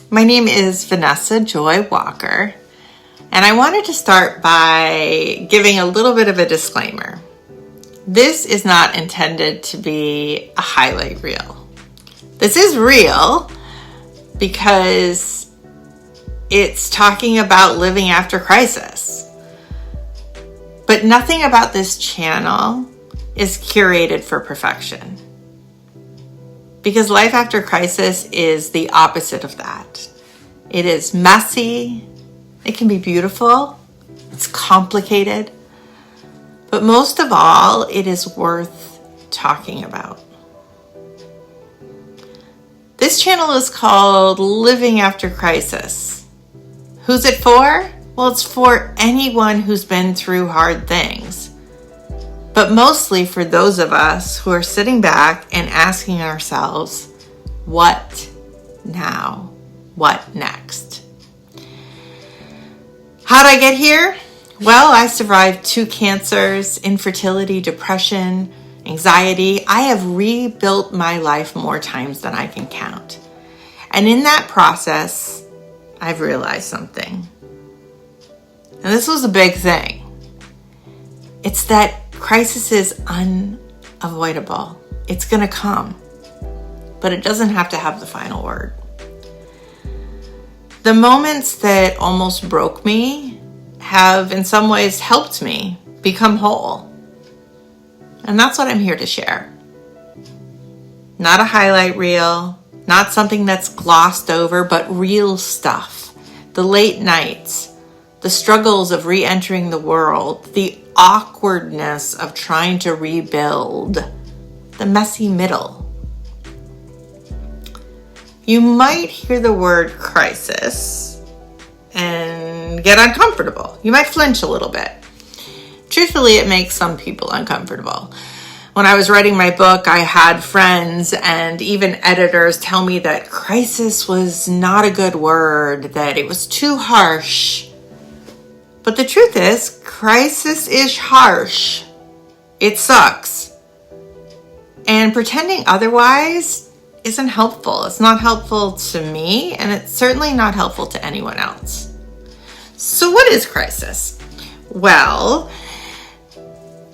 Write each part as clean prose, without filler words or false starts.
My name is Vanessa Joy Walker, and I wanted to start by giving a little bit of a disclaimer. This is not intended to be a highlight reel. This is real because it's talking about living after crisis. But nothing about this channel is curated for perfection. Because life after crisis is the opposite of that. It is messy, it can be beautiful, it's complicated, but most of all, it is worth talking about. This channel is called Living After Crisis. Who's it for? Well, it's for anyone who's been through hard things. But mostly for those of us who are sitting back and asking ourselves, what now? What next? How'd I get here? Well, I survived 2 cancers, infertility, depression, anxiety. I have rebuilt my life more times than I can count. And in that process, I've realized something. And this was a big thing. It's that crisis is unavoidable. It's going to come, but it doesn't have to have the final word. The moments that almost broke me have in some ways helped me become whole. And that's what I'm here to share. Not a highlight reel, not something that's glossed over, but real stuff. The late nights, the struggles of re-entering the world, the awkwardness of trying to rebuild, the messy middle. You might hear the word crisis and get uncomfortable. You might flinch a little bit. Truthfully, it makes some people uncomfortable. When I was writing my book, I had friends and even editors tell me that crisis was not a good word, that it was too harsh. But the truth is, crisis is harsh. It sucks. And pretending otherwise isn't helpful. It's not helpful to me, and it's certainly not helpful to anyone else. So what is crisis? Well,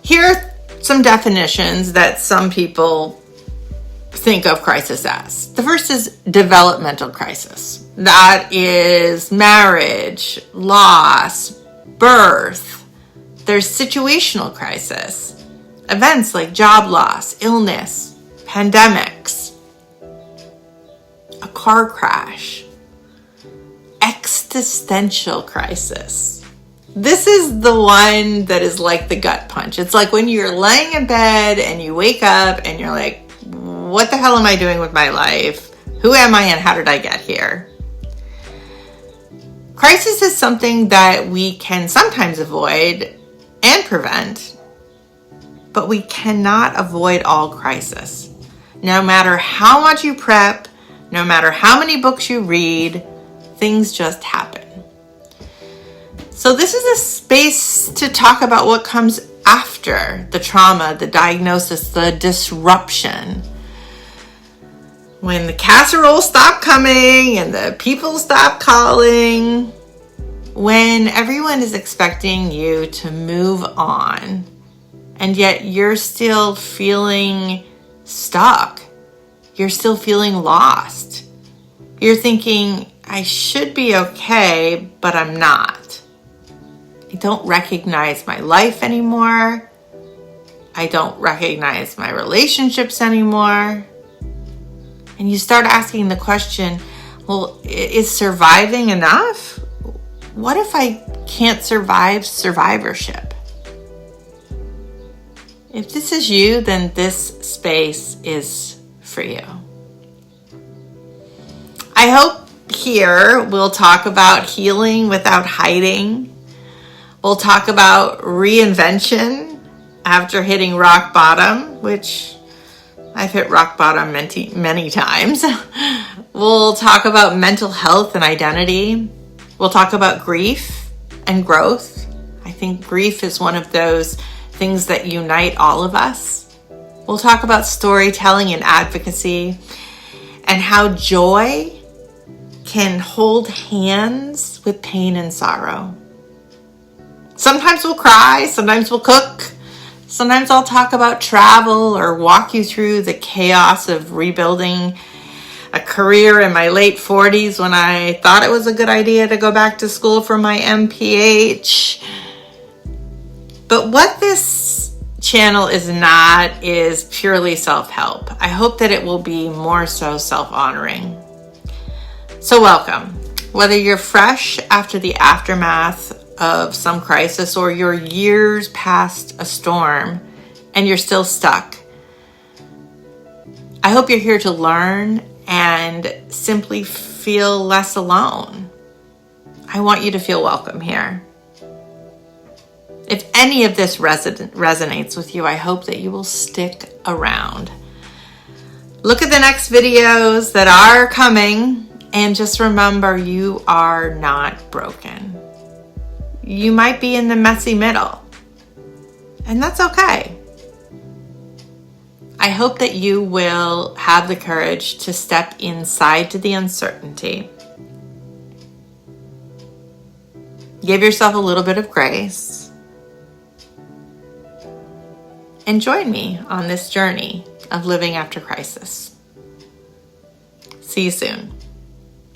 here are some definitions that some people think of crisis as. The first is developmental crisis. That is marriage, loss, birth. There's situational crisis, events like job loss, illness, pandemics, a car crash, existential crisis. This is the one that is like the gut punch. It's like when you're laying in bed and you wake up and you're like, what the hell am I doing with my life? Who am I and how did I get here? Crisis is something that we can sometimes avoid and prevent, but we cannot avoid all crisis. No matter how much you prep, no matter how many books you read, things just happen. So this is a space to talk about what comes after the trauma, the diagnosis, the disruption. When the casseroles stop coming and the people stop calling, when everyone is expecting you to move on, and yet you're still feeling stuck, you're still feeling lost. You're thinking, I should be okay, but I'm not. I don't recognize my life anymore. I don't recognize my relationships anymore. And you start asking the question, well, is surviving enough? What if I can't survive survivorship? If this is you, then this space is for you. I hope here we'll talk about healing without hiding. We'll talk about reinvention after hitting rock bottom, which I've hit rock bottom many times. We'll talk about mental health and identity. We'll talk about grief and growth. I think grief is one of those things that unite all of us. We'll talk about storytelling and advocacy and how joy can hold hands with pain and sorrow. Sometimes we'll cry, sometimes we'll cook, sometimes I'll talk about travel or walk you through the chaos of rebuilding a career in my late 40s when I thought it was a good idea to go back to school for my MPH. But what this channel is not is purely self-help. I hope that it will be more so self-honoring. So welcome. Whether you're fresh after the aftermath of some crisis or you're years past a storm and you're still stuck, I hope you're here to learn and simply feel less alone. I want you to feel welcome here. If any of this resonates with you, I hope that you will stick around. Look at the next videos that are coming, and just remember, you are not broken. You might be in the messy middle, and that's okay. I hope that you will have the courage to step inside to the uncertainty. Give yourself a little bit of grace. And join me on this journey of living after crisis. See you soon.